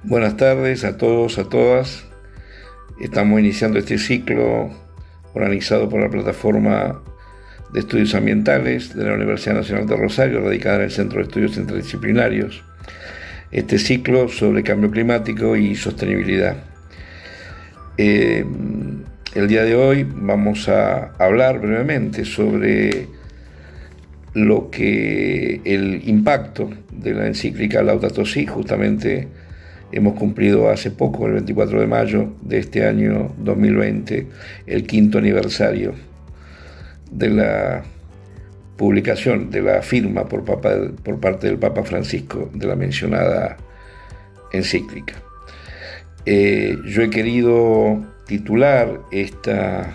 Buenas tardes a todos, a todas. Estamos iniciando este ciclo organizado por la Plataforma de Estudios Ambientales de la Universidad Nacional de Rosario, radicada en el Centro de Estudios Interdisciplinarios. Este ciclo sobre cambio climático y sostenibilidad. El día de hoy vamos a hablar brevemente sobre el impacto de la encíclica Laudato Si. Justamente hemos cumplido hace poco, el 24 de mayo de este año 2020, el 5º aniversario de la publicación, de la firma por parte del Papa Francisco de la mencionada encíclica. Yo he querido titular esta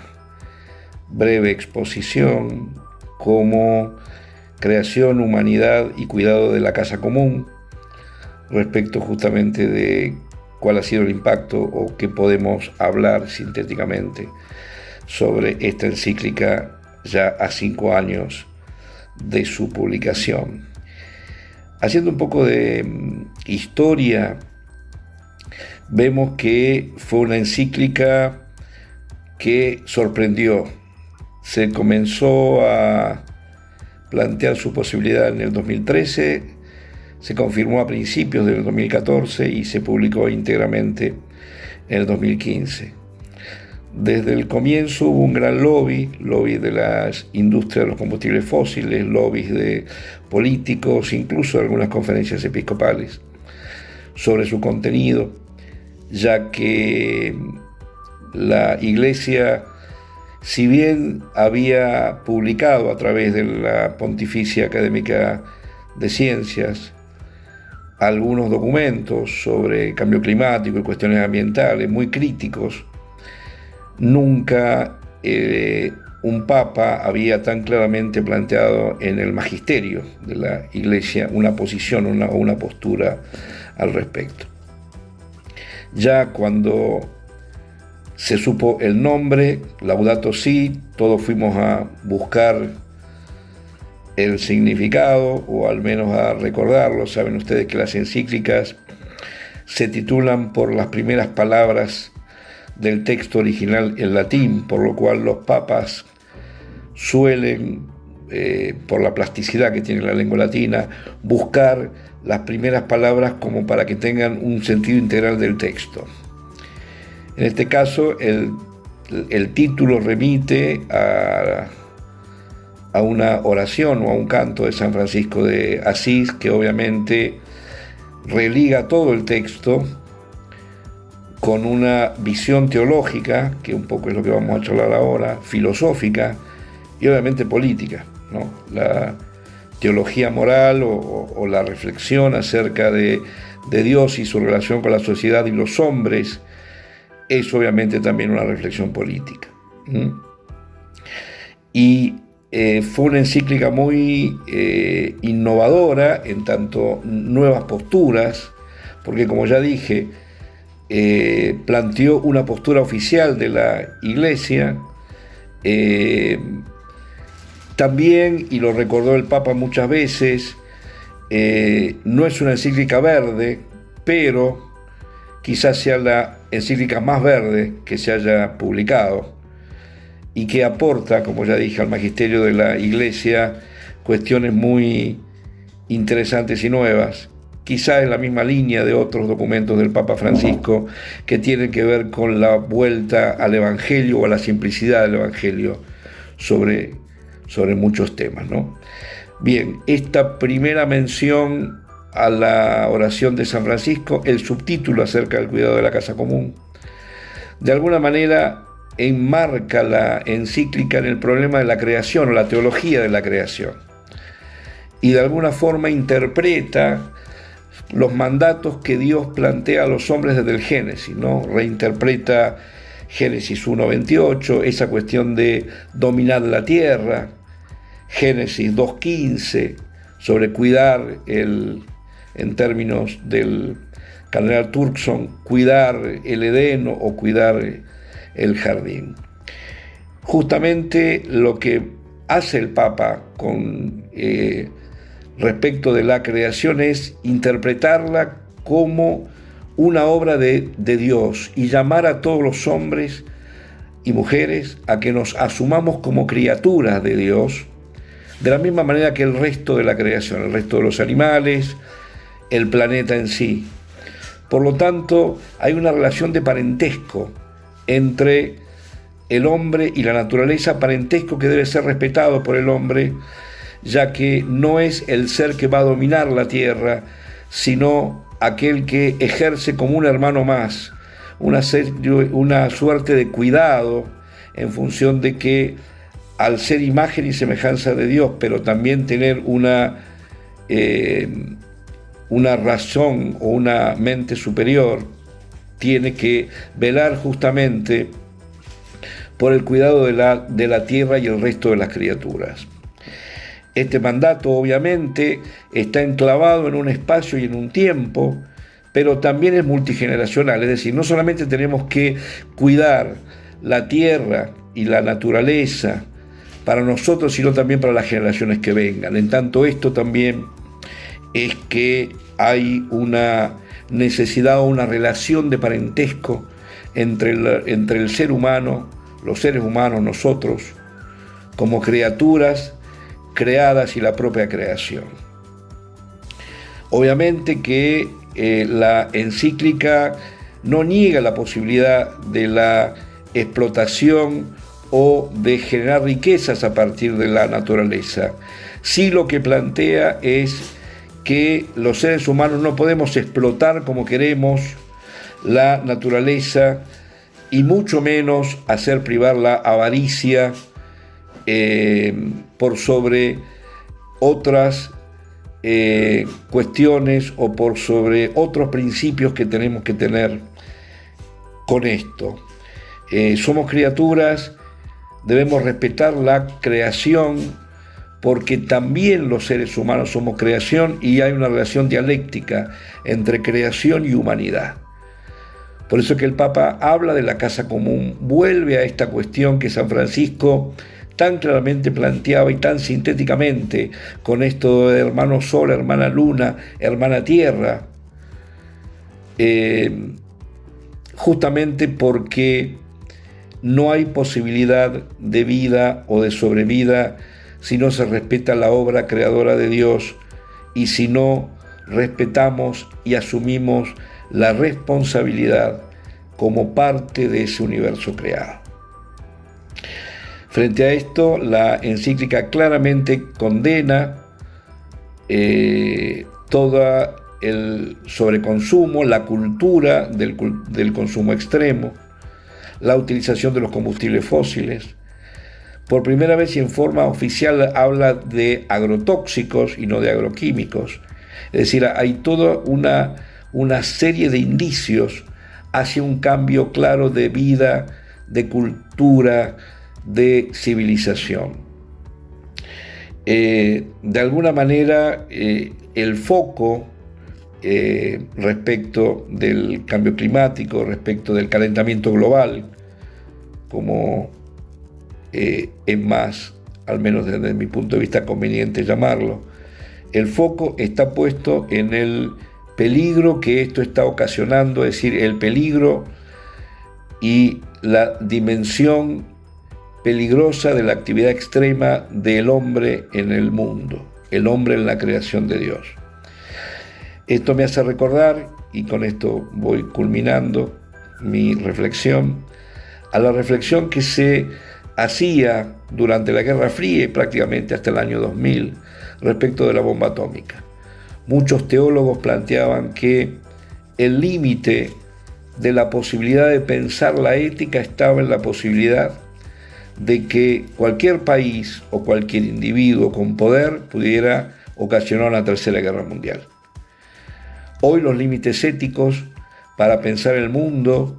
breve exposición como Creación, Humanidad y Cuidado de la Casa Común, respecto justamente de cuál ha sido el impacto o qué podemos hablar sintéticamente sobre esta encíclica ya a 5 años de su publicación. Haciendo un poco de historia, vemos que fue una encíclica que sorprendió. Se comenzó a plantear su posibilidad en el 2013, se confirmó a principios del 2014 y se publicó íntegramente en el 2015. Desde el comienzo hubo un gran lobby de las industrias de los combustibles fósiles, lobbies de políticos, incluso de algunas conferencias episcopales, sobre su contenido, ya que la Iglesia, si bien había publicado a través de la Pontificia Académica de Ciencias algunos documentos sobre cambio climático y cuestiones ambientales muy críticos, nunca un papa había tan claramente planteado en el magisterio de la Iglesia una posición o una postura al respecto. Ya cuando se supo el nombre, Laudato Si, todos fuimos a buscar el significado, o al menos a recordarlo. Saben ustedes que las encíclicas se titulan por las primeras palabras del texto original en latín, por lo cual los papas suelen, por la plasticidad que tiene la lengua latina, buscar las primeras palabras como para que tengan un sentido integral del texto. En este caso, el título remite a una oración o a un canto de San Francisco de Asís, que obviamente religa todo el texto con una visión teológica, que un poco es lo que vamos a charlar ahora, filosófica y obviamente política, ¿no? La teología moral o la reflexión acerca de Dios y su relación con la sociedad y los hombres es obviamente también una reflexión política. Y fue una encíclica muy innovadora en tanto nuevas posturas, porque como ya dije, planteó una postura oficial de la Iglesia. También, y lo recordó el Papa muchas veces, no es una encíclica verde, pero quizás sea la encíclica más verde que se haya publicado y que aporta, como ya dije, al magisterio de la Iglesia cuestiones muy interesantes y nuevas, quizás en la misma línea de otros documentos del Papa Francisco que tienen que ver con la vuelta al Evangelio o a la simplicidad del Evangelio sobre muchos temas, ¿no? Bien, esta primera mención a la oración de San Francisco, el subtítulo acerca del cuidado de la casa común, de alguna manera enmarca la encíclica en el problema de la creación o la teología de la creación, y de alguna forma interpreta los mandatos que Dios plantea a los hombres desde el Génesis, ¿no? Reinterpreta Génesis 1:28, esa cuestión de dominar la tierra, Génesis 2:15, sobre cuidar en términos del cardenal Turkson, cuidar el Edén o cuidar el jardín. Justamente lo que hace el Papa con respecto de la creación es interpretarla como una obra de Dios y llamar a todos los hombres y mujeres a que nos asumamos como criaturas de Dios, de la misma manera que el resto de la creación, el resto de los animales, el planeta en sí. Por lo tanto, hay una relación de parentesco entre el hombre y la naturaleza, parentesco que debe ser respetado por el hombre, ya que no es el ser que va a dominar la tierra, sino aquel que ejerce como un hermano más, una suerte de cuidado en función de que al ser imagen y semejanza de Dios, pero también tener una razón o una mente superior, tiene que velar justamente por el cuidado de la tierra y el resto de las criaturas. Este mandato obviamente está enclavado en un espacio y en un tiempo, pero también es multigeneracional, es decir, no solamente tenemos que cuidar la tierra y la naturaleza para nosotros, sino también para las generaciones que vengan. En tanto, esto también es que hay una necesidad o una relación de parentesco entre el ser humano, los seres humanos, nosotros, como criaturas creadas y la propia creación. Obviamente que la encíclica no niega la posibilidad de la explotación o de generar riquezas a partir de la naturaleza. Sí, lo que plantea es que los seres humanos no podemos explotar como queremos la naturaleza y mucho menos hacer privar la avaricia por sobre otras cuestiones o por sobre otros principios que tenemos que tener con esto. Somos criaturas, debemos respetar la creación, porque también los seres humanos somos creación y hay una relación dialéctica entre creación y humanidad. Por eso que el Papa habla de la casa común, vuelve a esta cuestión que San Francisco tan claramente planteaba y tan sintéticamente con esto de hermano sol, hermana luna, hermana tierra, justamente porque no hay posibilidad de vida o de sobrevida si no se respeta la obra creadora de Dios y si no respetamos y asumimos la responsabilidad como parte de ese universo creado. Frente a esto, la encíclica claramente condena todo el sobreconsumo, la cultura del consumo extremo, la utilización de los combustibles fósiles. Por primera vez y en forma oficial habla de agrotóxicos y no de agroquímicos. Es decir, hay toda una serie de indicios hacia un cambio claro de vida, de cultura, de civilización. De alguna manera, el foco respecto del cambio climático, respecto del calentamiento global, como es más, al menos desde mi punto de vista, conveniente llamarlo, el foco está puesto en el peligro que esto está ocasionando, es decir, el peligro y la dimensión peligrosa de la actividad extrema del hombre en el mundo, el hombre en la creación de Dios. Esto me hace recordar, y con esto voy culminando mi reflexión, a la reflexión que se hacía durante la Guerra Fría y prácticamente hasta el año 2000 respecto de la bomba atómica. Muchos teólogos planteaban que el límite de la posibilidad de pensar la ética estaba en la posibilidad de que cualquier país o cualquier individuo con poder pudiera ocasionar una tercera guerra mundial. Hoy los límites éticos para pensar el mundo,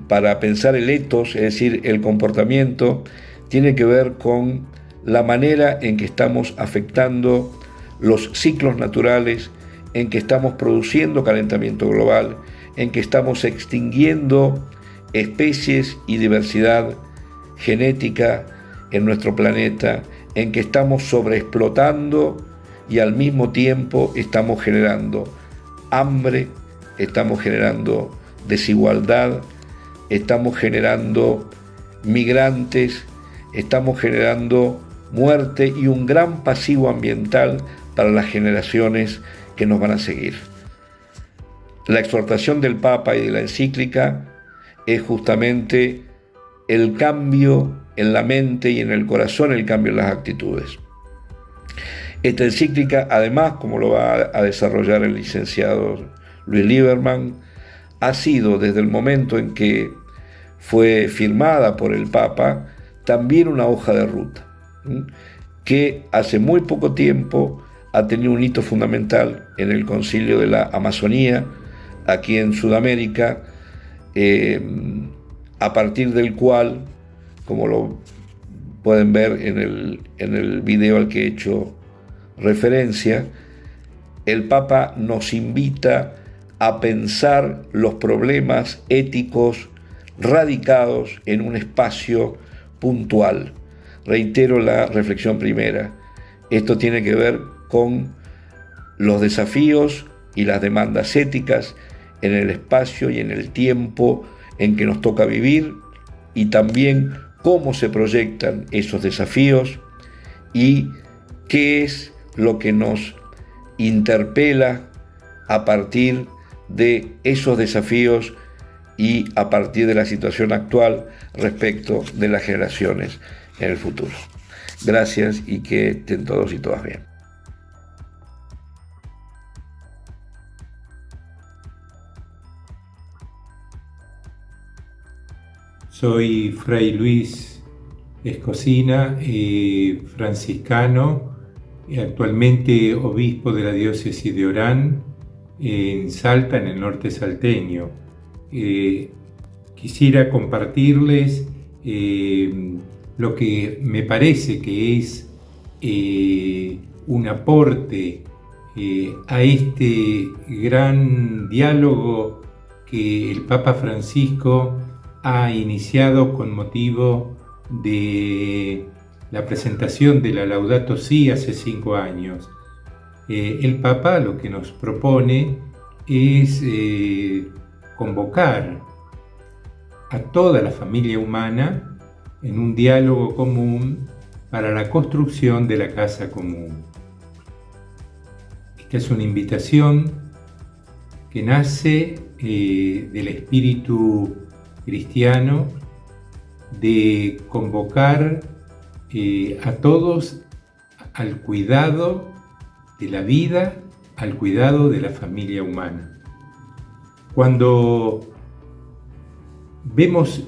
para pensar el ethos, es decir, el comportamiento, tiene que ver con la manera en que estamos afectando los ciclos naturales, en que estamos produciendo calentamiento global, en que estamos extinguiendo especies y diversidad genética en nuestro planeta, en que estamos sobreexplotando y al mismo tiempo estamos generando hambre, estamos generando desigualdad, estamos generando migrantes, estamos generando muerte y un gran pasivo ambiental para las generaciones que nos van a seguir. La exhortación del Papa y de la encíclica es justamente el cambio en la mente y en el corazón, el cambio en las actitudes. Esta encíclica, además, como lo va a desarrollar el licenciado Luis Lieberman, ha sido desde el momento en que fue firmada por el Papa también una hoja de ruta, que hace muy poco tiempo ha tenido un hito fundamental en el Concilio de la Amazonía, aquí en Sudamérica, a partir del cual, como lo pueden ver en el video al que he hecho referencia, el Papa nos invita a pensar los problemas éticos radicados en un espacio puntual. Reitero la reflexión primera. Esto tiene que ver con los desafíos y las demandas éticas en el espacio y en el tiempo en que nos toca vivir, y también cómo se proyectan esos desafíos y qué es lo que nos interpela a partir de esos desafíos y a partir de la situación actual respecto de las generaciones en el futuro. Gracias y que estén todos y todas bien. Soy Fray Luis Escocina, franciscano, actualmente obispo de la diócesis de Orán, en Salta, en el norte salteño. Quisiera compartirles lo que me parece que es un aporte a este gran diálogo que el Papa Francisco ha iniciado con motivo de la presentación de la Laudato Si hace 5 años. El Papa lo que nos propone es convocar a toda la familia humana en un diálogo común para la construcción de la casa común. Esta es una invitación que nace del espíritu cristiano de convocar a todos al cuidado de la vida, al cuidado de la familia humana. Cuando vemos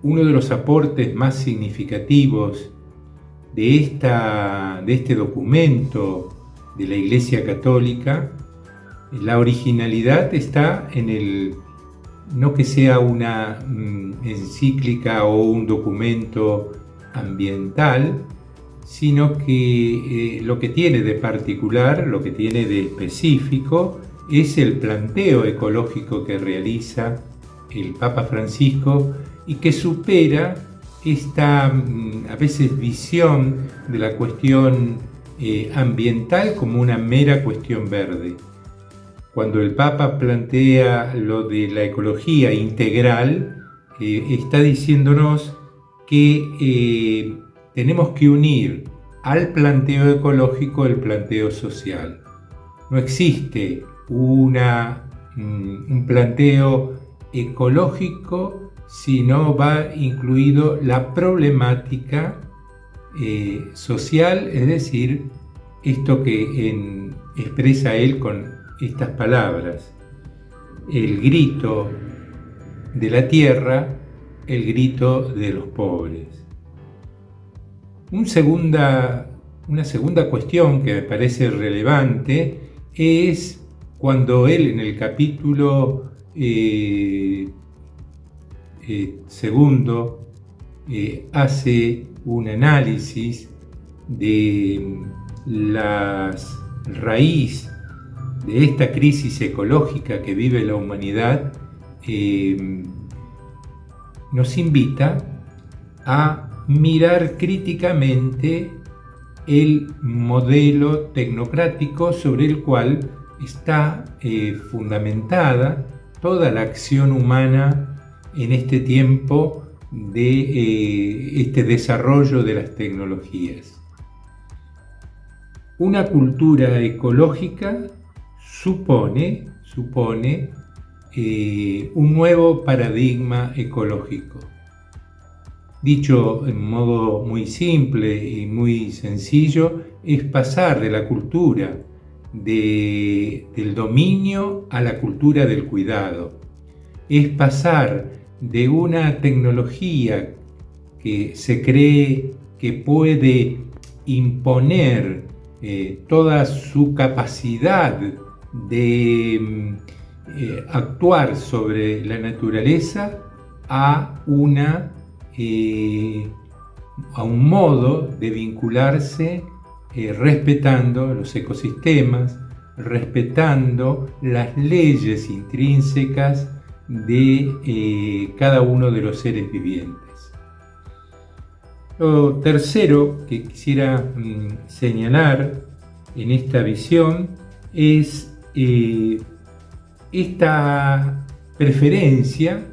uno de los aportes más significativos de este documento de la Iglesia Católica, la originalidad está en el no que sea una encíclica o un documento ambiental, sino que lo que tiene de particular, lo que tiene de específico, es el planteo ecológico que realiza el Papa Francisco y que supera esta a veces visión de la cuestión ambiental como una mera cuestión verde. Cuando el Papa plantea lo de la ecología integral, está diciéndonos que tenemos que unir al planteo ecológico el planteo social. No existe un planteo ecológico si no va incluido la problemática social, es decir, esto que expresa él con estas palabras: el grito de la tierra, el grito de los pobres. Una segunda cuestión que me parece relevante es cuando él en el capítulo segundo hace un análisis de la raíz de esta crisis ecológica que vive la humanidad, nos invita a mirar críticamente el modelo tecnocrático sobre el cual está fundamentada toda la acción humana en este tiempo de este desarrollo de las tecnologías. Una cultura ecológica supone un nuevo paradigma ecológico. Dicho en modo muy simple y muy sencillo, es pasar de la cultura del dominio a la cultura del cuidado. Es pasar de una tecnología que se cree que puede imponer toda su capacidad de actuar sobre la naturaleza a un modo de vincularse respetando los ecosistemas, respetando las leyes intrínsecas de cada uno de los seres vivientes. Lo tercero que quisiera señalar en esta visión es esta preferencia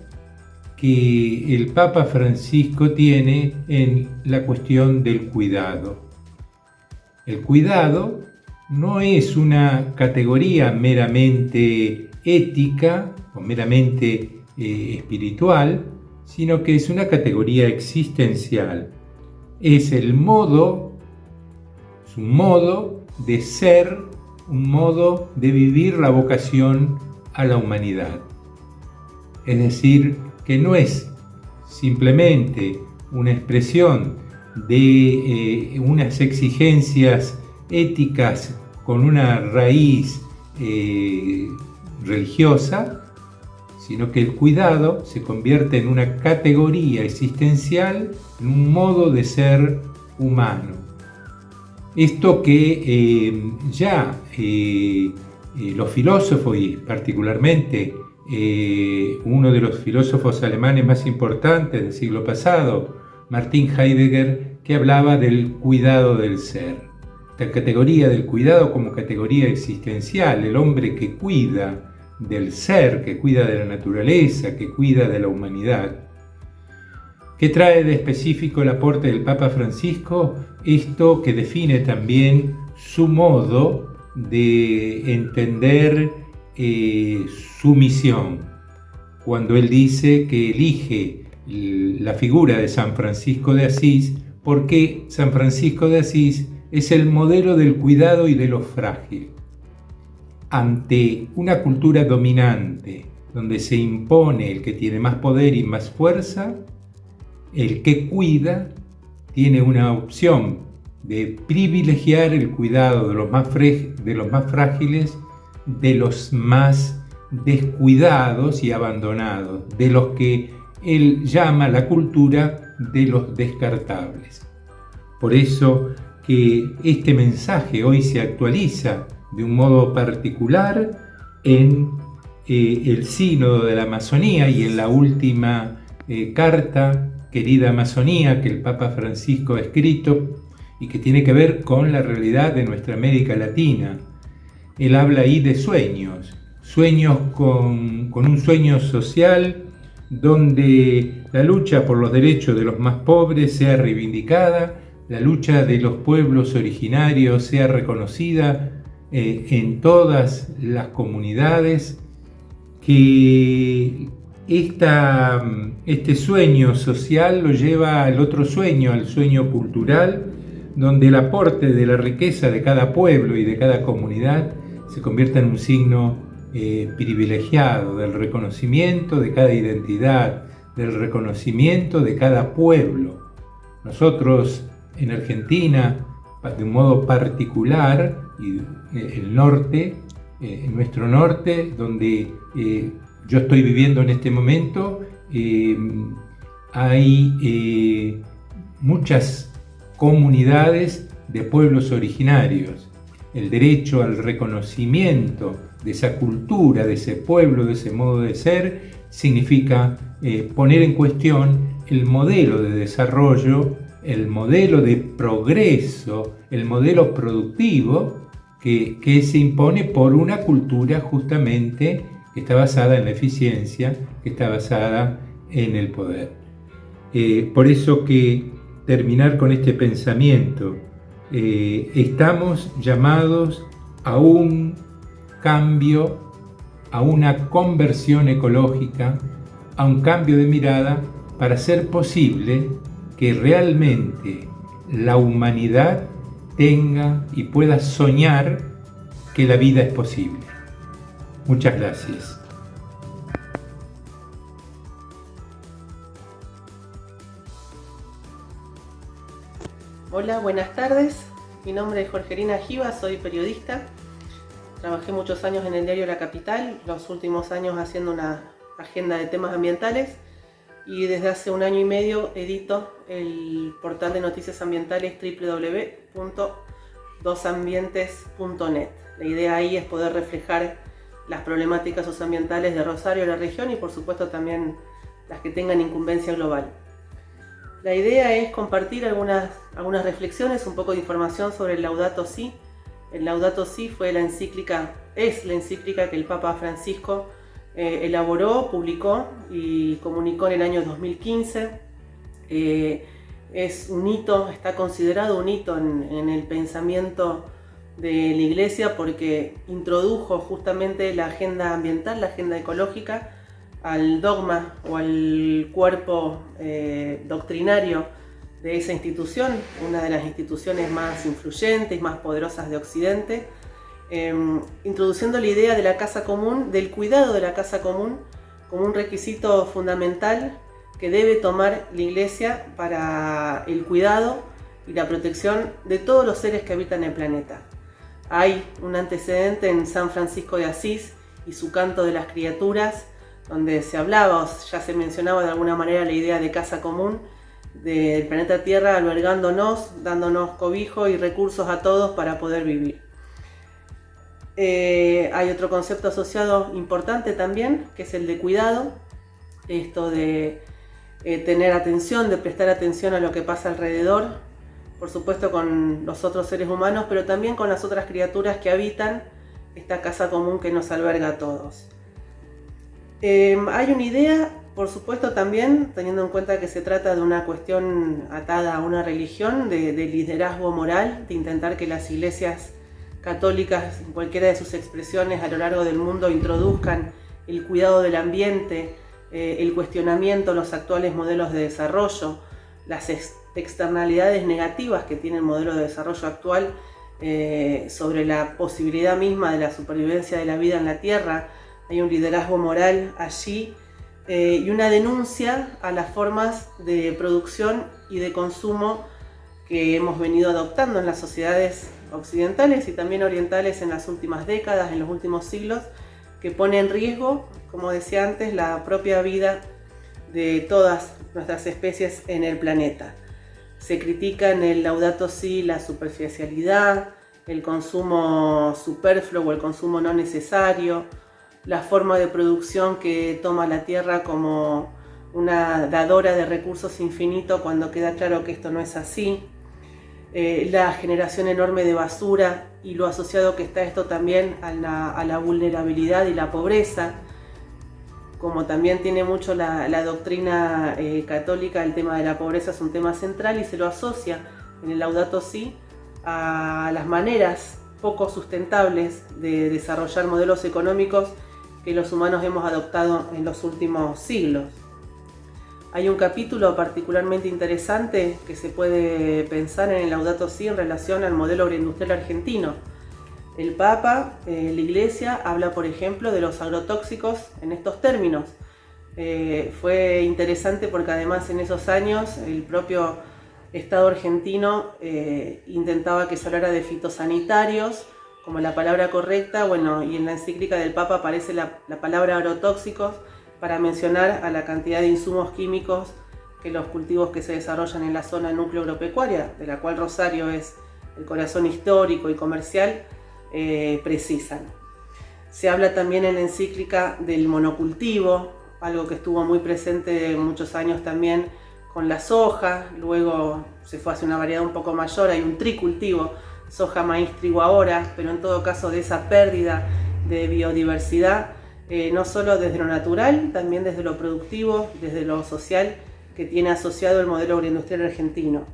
que el Papa Francisco tiene en la cuestión del cuidado. El cuidado no es una categoría meramente ética o meramente espiritual, sino que es una categoría existencial. Es un modo de ser, un modo de vivir la vocación a la humanidad. Es decir, que no es simplemente una expresión de unas exigencias éticas con una raíz religiosa, sino que el cuidado se convierte en una categoría existencial, en un modo de ser humano. Esto que los filósofos, y particularmente uno de los filósofos alemanes más importantes del siglo pasado, Martin Heidegger, que hablaba del cuidado del ser. La categoría del cuidado como categoría existencial, el hombre que cuida del ser, que cuida de la naturaleza, que cuida de la humanidad. ¿Qué trae de específico el aporte del Papa Francisco? Esto que define también su modo de entender su misión, cuando él dice que elige la figura de San Francisco de Asís, porque San Francisco de Asís es el modelo del cuidado y de lo frágil. Ante una cultura dominante, donde se impone el que tiene más poder y más fuerza, el que cuida tiene una opción de privilegiar el cuidado de los más frágiles, de los más descuidados y abandonados, de los que él llama la cultura de los descartables. Por eso que este mensaje hoy se actualiza de un modo particular en el Sínodo de la Amazonía y en la última carta, Querida Amazonía, que el Papa Francisco ha escrito y que tiene que ver con la realidad de nuestra América Latina. Él habla ahí de sueños con un sueño social donde la lucha por los derechos de los más pobres sea reivindicada, la lucha de los pueblos originarios sea reconocida en todas las comunidades, que este sueño social lo lleva al otro sueño, al sueño cultural, donde el aporte de la riqueza de cada pueblo y de cada comunidad se convierta en un signo privilegiado del reconocimiento de cada identidad, del reconocimiento de cada pueblo. Nosotros en Argentina, de un modo particular, y el norte, en nuestro norte, donde yo estoy viviendo en este momento, hay muchas comunidades de pueblos originarios. El derecho al reconocimiento de esa cultura, de ese pueblo, de ese modo de ser, significa poner en cuestión el modelo de desarrollo, el modelo de progreso, el modelo productivo que se impone por una cultura justamente que está basada en la eficiencia, que está basada en el poder. Por eso que terminar con este pensamiento, estamos llamados a un cambio, a una conversión ecológica, a un cambio de mirada para hacer posible que realmente la humanidad tenga y pueda soñar que la vida es posible. Muchas gracias. Hola, buenas tardes. Mi nombre es Jorgelina Giva, soy periodista. Trabajé muchos años en el diario La Capital, los últimos años haciendo una agenda de temas ambientales, y desde hace 1 año y medio edito el portal de noticias ambientales www.dosambientes.net. La idea ahí es poder reflejar las problemáticas socioambientales de Rosario, la región, y por supuesto también las que tengan incumbencia global. La idea es compartir algunas reflexiones, un poco de información sobre el Laudato Si. El Laudato Si es la encíclica que el Papa Francisco elaboró, publicó y comunicó en el año 2015. Es un hito, está considerado un hito en el pensamiento de la Iglesia, porque introdujo justamente la agenda ambiental, la agenda ecológica, al dogma o al cuerpo doctrinario de esa institución, una de las instituciones más influyentes y más poderosas de Occidente, introduciendo la idea de la casa común, del cuidado de la casa común, como un requisito fundamental que debe tomar la Iglesia para el cuidado y la protección de todos los seres que habitan el planeta. Hay un antecedente en San Francisco de Asís y su Canto de las Criaturas, donde se hablaba, o ya se mencionaba de alguna manera, la idea de casa común del planeta Tierra, albergándonos, dándonos cobijo y recursos a todos para poder vivir. Hay otro concepto asociado importante también, que es el de cuidado, esto de tener atención, de prestar atención a lo que pasa alrededor, por supuesto con los otros seres humanos, pero también con las otras criaturas que habitan esta casa común que nos alberga a todos. Hay una idea, por supuesto también, teniendo en cuenta que se trata de una cuestión atada a una religión, de liderazgo moral, de intentar que las iglesias católicas, en cualquiera de sus expresiones a lo largo del mundo, introduzcan el cuidado del ambiente, el cuestionamiento a los actuales modelos de desarrollo, las externalidades negativas que tiene el modelo de desarrollo actual sobre la posibilidad misma de la supervivencia de la vida en la Tierra. Hay un liderazgo moral allí y una denuncia a las formas de producción y de consumo que hemos venido adoptando en las sociedades occidentales y también orientales en las últimas décadas, en los últimos siglos, que pone en riesgo, como decía antes, la propia vida de todas nuestras especies en el planeta. Se critica en el Laudato Si la superficialidad, el consumo superfluo o el consumo no necesario, la forma de producción que toma la Tierra como una dadora de recursos infinito, cuando queda claro que esto no es así. La generación enorme de basura y lo asociado que está esto también a la vulnerabilidad y la pobreza, como también tiene mucho la doctrina católica. El tema de la pobreza es un tema central y se lo asocia en el Laudato Si a las maneras poco sustentables de desarrollar modelos económicos que los humanos hemos adoptado en los últimos siglos. Hay un capítulo particularmente interesante que se puede pensar en el Laudato Si en relación al modelo agroindustrial argentino. El Papa, la Iglesia, habla, por ejemplo, de los agrotóxicos en estos términos. Fue interesante porque además en esos años el propio Estado argentino intentaba que se hablara de fitosanitarios como la palabra correcta, y en la encíclica del Papa aparece la palabra agrotóxicos para mencionar a la cantidad de insumos químicos que los cultivos que se desarrollan en la zona núcleo agropecuaria, de la cual Rosario es el corazón histórico y comercial, precisan. Se habla también en la encíclica del monocultivo, algo que estuvo muy presente muchos años también con la soja, luego se fue hacia una variedad un poco mayor, hay un tricultivo, soja, maíz, trigo ahora, pero en todo caso de esa pérdida de biodiversidad no solo desde lo natural, también desde lo productivo, desde lo social que tiene asociado el modelo agroindustrial argentino.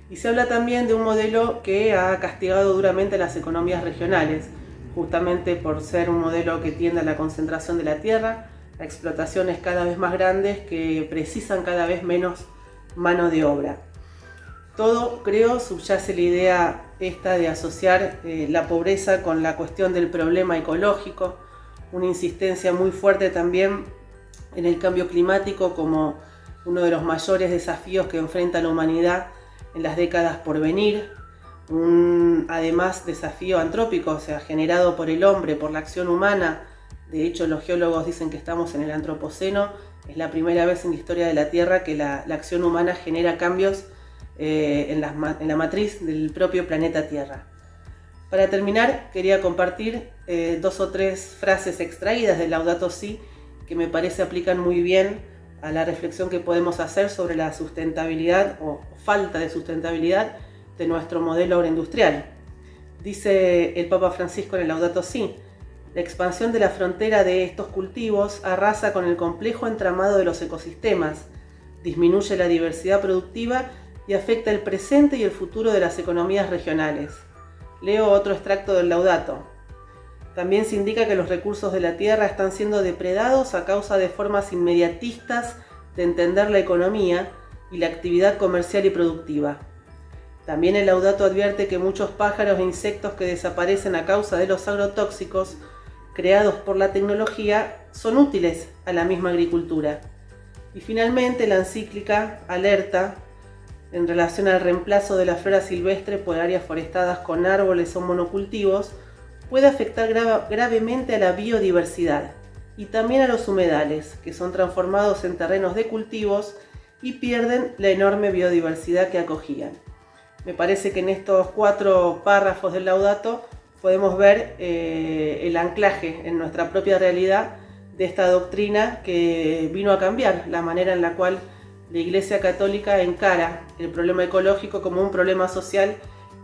Y se habla también de un modelo que ha castigado duramente a las economías regionales, justamente por ser un modelo que tiende a la concentración de la tierra, a explotaciones cada vez más grandes que precisan cada vez menos mano de obra. Todo, creo, subyace la idea esta de asociar la pobreza con la cuestión del problema ecológico, una insistencia muy fuerte también en el cambio climático como uno de los mayores desafíos que enfrenta la humanidad en las décadas por venir, un además desafío antrópico, o sea, generado por el hombre, por la acción humana. De hecho, los geólogos dicen que estamos en el Antropoceno. Es la primera vez en la historia de la Tierra que la acción humana genera cambios en la matriz del propio planeta Tierra. Para terminar, quería compartir 2 o 3 frases extraídas de Laudato Si que me parece aplican muy bien a la reflexión que podemos hacer sobre la sustentabilidad o falta de sustentabilidad de nuestro modelo agroindustrial. Dice el Papa Francisco en el Laudato Si: la expansión de la frontera de estos cultivos arrasa con el complejo entramado de los ecosistemas, disminuye la diversidad productiva y afecta el presente y el futuro de las economías regionales. Leo otro extracto del Laudato. También se indica que los recursos de la tierra están siendo depredados a causa de formas inmediatistas de entender la economía y la actividad comercial y productiva. También el Laudato advierte que muchos pájaros e insectos que desaparecen a causa de los agrotóxicos creados por la tecnología son útiles a la misma agricultura. Y finalmente la encíclica alerta en relación al reemplazo de la flora silvestre por áreas forestadas con árboles o monocultivos puede afectar gravemente a la biodiversidad y también a los humedales, que son transformados en terrenos de cultivos y pierden la enorme biodiversidad que acogían. Me parece que en estos 4 párrafos del Laudato podemos ver el anclaje en nuestra propia realidad de esta doctrina que vino a cambiar la manera en la cual la Iglesia Católica encara el problema ecológico como un problema social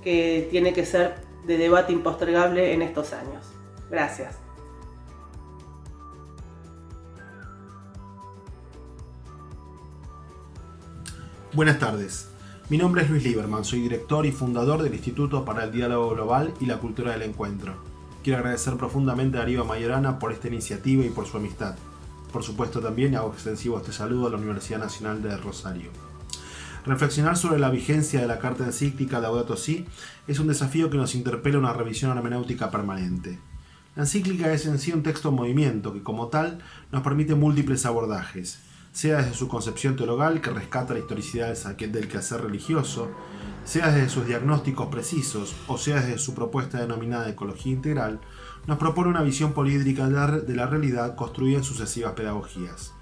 que tiene que ser de debate impostergable en estos años. Gracias. Buenas tardes. Mi nombre es Luis Lieberman, soy director y fundador del Instituto para el Diálogo Global y la Cultura del Encuentro. Quiero agradecer profundamente a Darío Majorana por esta iniciativa y por su amistad. Por supuesto también hago extensivo este saludo a la Universidad Nacional de Rosario. Reflexionar sobre la vigencia de la carta encíclica Laudato Si es un desafío que nos interpela a una revisión hermenéutica permanente. La encíclica es en sí un texto en movimiento que, como tal, nos permite múltiples abordajes, sea desde su concepción teologal, que rescata la historicidad del quehacer religioso, sea desde sus diagnósticos precisos, o sea desde su propuesta denominada ecología integral, nos propone una visión poliédrica de la realidad construida en sucesivas pedagogías.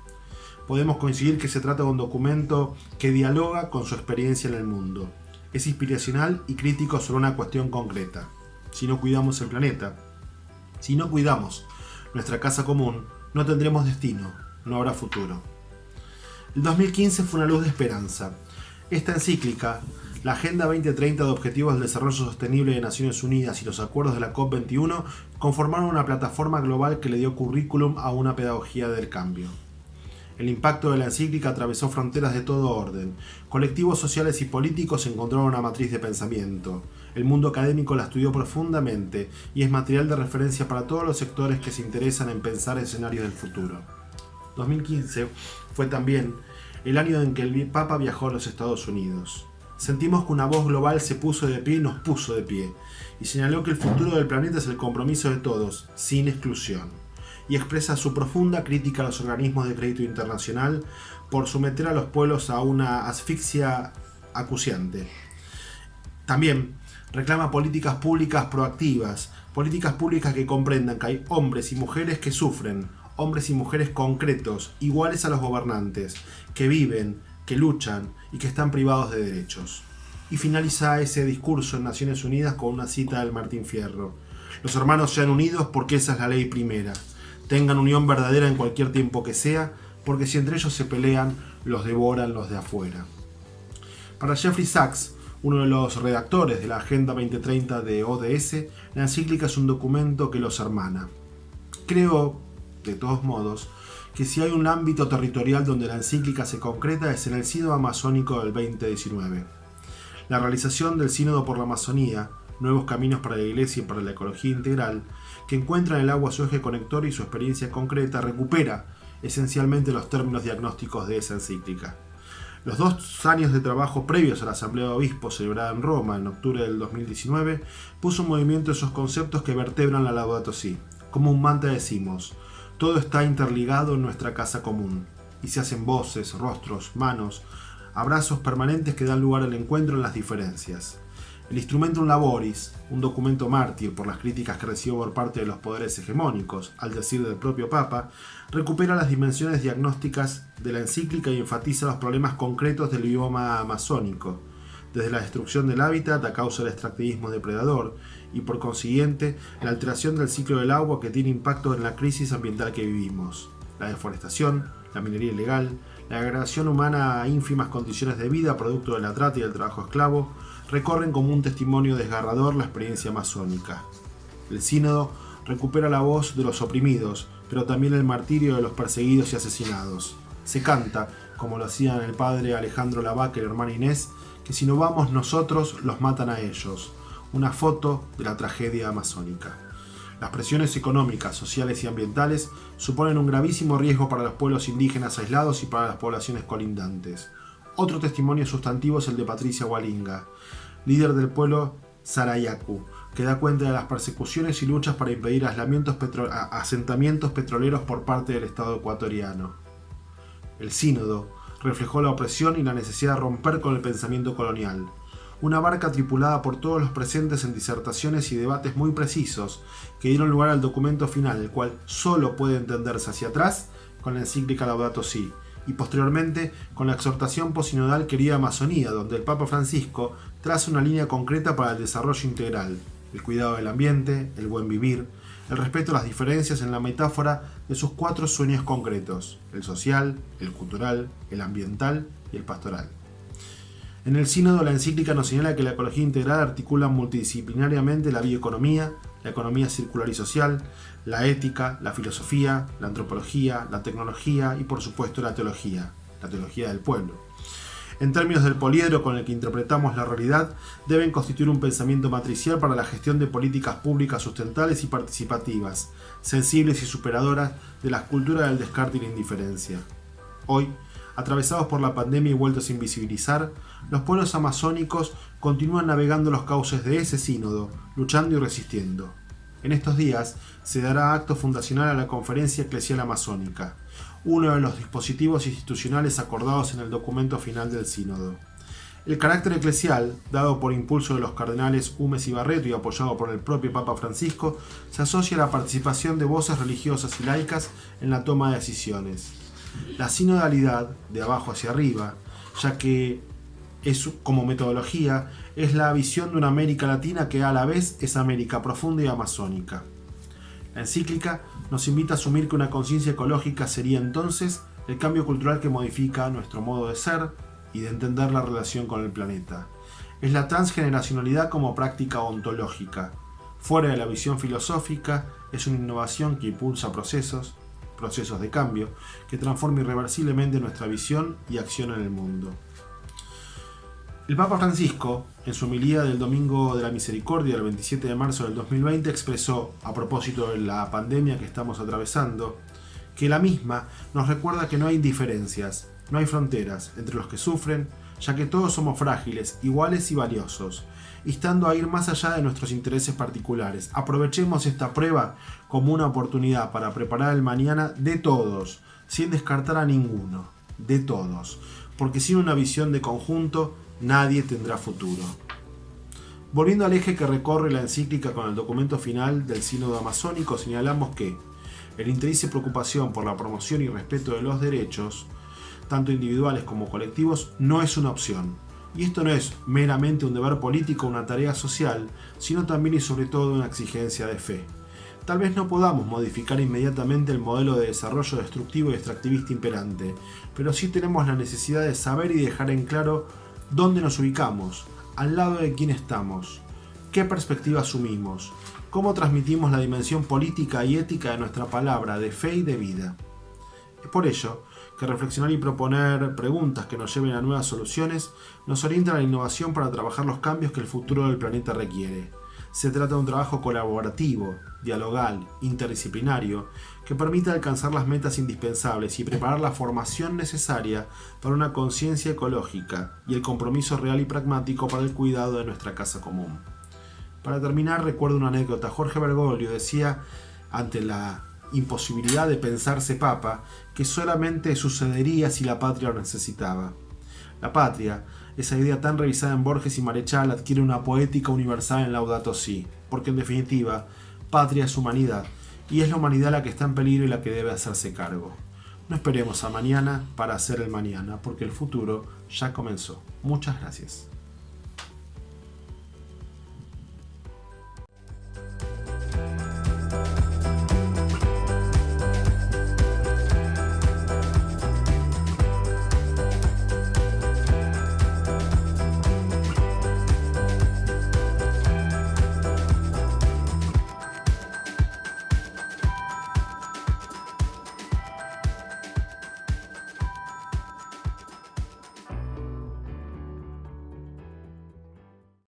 Podemos coincidir que se trata de un documento que dialoga con su experiencia en el mundo. Es inspiracional y crítico sobre una cuestión concreta. Si no cuidamos el planeta, si no cuidamos nuestra casa común, no tendremos destino, no habrá futuro. El 2015 fue una luz de esperanza. Esta encíclica, la Agenda 2030 de Objetivos del Desarrollo Sostenible de Naciones Unidas y los acuerdos de la COP21 conformaron una plataforma global que le dio currículum a una pedagogía del cambio. El impacto de la encíclica atravesó fronteras de todo orden. Colectivos sociales y políticos encontraron una matriz de pensamiento. El mundo académico la estudió profundamente y es material de referencia para todos los sectores que se interesan en pensar escenarios del futuro. 2015 fue también el año en que el Papa viajó a los Estados Unidos. Sentimos que una voz global se puso de pie y nos puso de pie, y señaló que el futuro del planeta es el compromiso de todos, sin exclusión, y expresa su profunda crítica a los organismos de crédito internacional por someter a los pueblos a una asfixia acuciante. También reclama políticas públicas proactivas, políticas públicas que comprendan que hay hombres y mujeres que sufren, hombres y mujeres concretos, iguales a los gobernantes, que viven, que luchan y que están privados de derechos. Y finaliza ese discurso en Naciones Unidas con una cita del Martín Fierro: los hermanos sean unidos porque esa es la ley primera. Tengan unión verdadera en cualquier tiempo que sea, porque si entre ellos se pelean, los devoran los de afuera. Para Jeffrey Sachs, uno de los redactores de la Agenda 2030 de ODS, la encíclica es un documento que los hermana. Creo de todos modos, que si hay un ámbito territorial donde la encíclica se concreta es en el Sínodo Amazónico del 2019. La realización del Sínodo por la Amazonía, Nuevos Caminos para la Iglesia y para la Ecología Integral, que encuentra en el agua su eje conector y su experiencia concreta, recupera esencialmente los términos diagnósticos de esa encíclica. Los 2 años de trabajo previos a la Asamblea de Obispos celebrada en Roma en octubre del 2019 puso en movimiento esos conceptos que vertebran la Laudato Si. Como un mantra decimos: todo está interligado en nuestra casa común, y se hacen voces, rostros, manos, abrazos permanentes que dan lugar al encuentro en las diferencias. El Instrumentum Laboris, un documento mártir por las críticas que recibió por parte de los poderes hegemónicos, al decir del propio Papa, recupera las dimensiones diagnósticas de la encíclica y enfatiza los problemas concretos del bioma amazónico, desde la destrucción del hábitat a causa del extractivismo depredador y, por consiguiente, la alteración del ciclo del agua que tiene impacto en la crisis ambiental que vivimos, la deforestación, la minería ilegal, la degradación humana a ínfimas condiciones de vida producto de la trata y del trabajo esclavo, recorren como un testimonio desgarrador la experiencia amazónica. El sínodo recupera la voz de los oprimidos, pero también el martirio de los perseguidos y asesinados. Se canta, como lo hacían el padre Alejandro Lavaca y la hermana Inés, que si no vamos nosotros, los matan a ellos. Una foto de la tragedia amazónica. Las presiones económicas, sociales y ambientales suponen un gravísimo riesgo para los pueblos indígenas aislados y para las poblaciones colindantes. Otro testimonio sustantivo es el de Patricia Hualinga, líder del pueblo Sarayaku, que da cuenta de las persecuciones y luchas para impedir asentamientos petroleros por parte del Estado ecuatoriano. El sínodo reflejó la opresión y la necesidad de romper con el pensamiento colonial. Una barca tripulada por todos los presentes en disertaciones y debates muy precisos que dieron lugar al documento final, el cual solo puede entenderse hacia atrás con la encíclica Laudato Si, y posteriormente con la exhortación posinodal Querida Amazonía, donde el Papa Francisco traza una línea concreta para el desarrollo integral, el cuidado del ambiente, el buen vivir, el respeto a las diferencias en la metáfora de sus 4 sueños concretos: el social, el cultural, el ambiental y el pastoral. En el sínodo la encíclica nos señala que la ecología integral articula multidisciplinariamente la bioeconomía, la economía circular y social, la ética, la filosofía, la antropología, la tecnología y por supuesto la teología del pueblo. En términos del poliedro con el que interpretamos la realidad, deben constituir un pensamiento matricial para la gestión de políticas públicas sustentables y participativas, sensibles y superadoras de las culturas del descarte y la indiferencia. Hoy, atravesados por la pandemia y vueltos a invisibilizar, los pueblos amazónicos continúan navegando los cauces de ese sínodo, luchando y resistiendo. En estos días se dará acto fundacional a la Conferencia Eclesial Amazónica, uno de los dispositivos institucionales acordados en el documento final del sínodo. El carácter eclesial, dado por impulso de los cardenales Humes y Barreto y apoyado por el propio Papa Francisco, se asocia a la participación de voces religiosas y laicas en la toma de decisiones. La sinodalidad, de abajo hacia arriba, ya que como metodología, es la visión de una América Latina que a la vez es América profunda y amazónica. La encíclica nos invita a asumir que una conciencia ecológica sería entonces el cambio cultural que modifica nuestro modo de ser y de entender la relación con el planeta. Es la transgeneracionalidad como práctica ontológica. Fuera de la visión filosófica, es una innovación que impulsa procesos de cambio, que transforma irreversiblemente nuestra visión y acción en el mundo. El Papa Francisco, en su homilía del Domingo de la Misericordia del 27 de marzo del 2020, expresó, a propósito de la pandemia que estamos atravesando, que la misma nos recuerda que no hay diferencias, no hay fronteras entre los que sufren, ya que todos somos frágiles, iguales y valiosos, instando a ir más allá de nuestros intereses particulares. Aprovechemos esta prueba como una oportunidad para preparar el mañana de todos, sin descartar a ninguno, de todos, porque sin una visión de conjunto nadie tendrá futuro. Volviendo al eje que recorre la encíclica con el documento final del Sínodo Amazónico, señalamos que el interés y preocupación por la promoción y respeto de los derechos, tanto individuales como colectivos, no es una opción. Y esto no es meramente un deber político o una tarea social, sino también y sobre todo una exigencia de fe. Tal vez no podamos modificar inmediatamente el modelo de desarrollo destructivo y extractivista imperante, pero sí tenemos la necesidad de saber y dejar en claro dónde nos ubicamos, al lado de quién estamos, qué perspectiva asumimos, cómo transmitimos la dimensión política y ética de nuestra palabra de fe y de vida. Es por ello que reflexionar y proponer preguntas que nos lleven a nuevas soluciones nos orienta a la innovación para trabajar los cambios que el futuro del planeta requiere. Se trata de un trabajo colaborativo, dialogal, interdisciplinario, que permite alcanzar las metas indispensables y preparar la formación necesaria para una conciencia ecológica y el compromiso real y pragmático para el cuidado de nuestra casa común. Para terminar, recuerdo una anécdota. Jorge Bergoglio decía, ante la imposibilidad de pensarse papa, que solamente sucedería si la patria lo necesitaba. La patria, esa idea tan revisada en Borges y Marechal, adquiere una poética universal en Laudato Si, porque en definitiva, patria es humanidad, y es la humanidad la que está en peligro y la que debe hacerse cargo. No esperemos a mañana para hacer el mañana, porque el futuro ya comenzó. Muchas gracias.